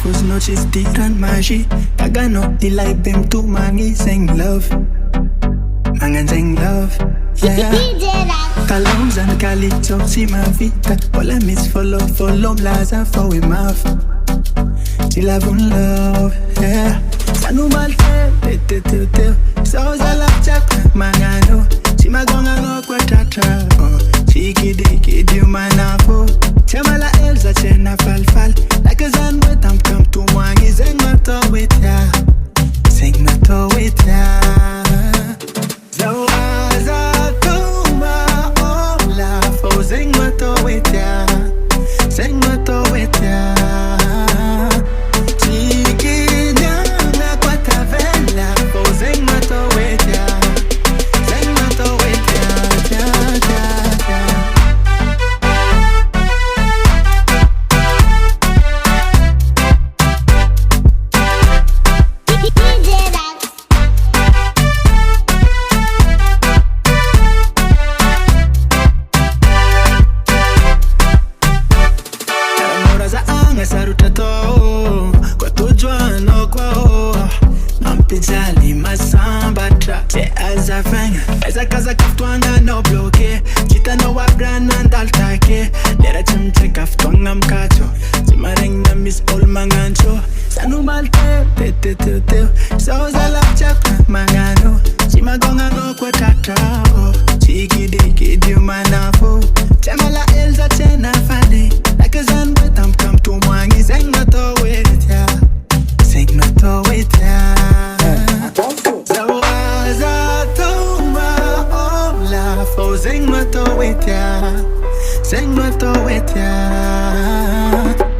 Was noches tiran magie Kagano ilay bem tu mangi sing love Mangan sing love Yeah Kalonzan kalito si ma vita Wala miss follow blaza for we maf Till I've love Yeah Sanu malte te Soza la chak mangano Si magonga no kwa tata Chiki diki di manafo Chamala elza chena fal Like a zan with am come to wangi Sing my to with ya Sing my to with ya Zawaza tuma ola Fo sing my to with ya Sing my to with ya Chiki nyanga kwa tavela Fo sing my to with ya Sing my to with ya Pizali masambatra Che azafanga Eza kaza kaftwanga no bloke Chita no wabrana ndaltake Lera chimche kaftwanga mkacho Chimareng na miss all mangancho Sanu malte te Soza lapchak mangano Chimagonga no kwa tatao Chiki diki di manafo Chamala elza chena fali Like a zan betam kam tu mwangi Sing no to with ya Sing no to with ya Sing my to with ya, sing my to with ya.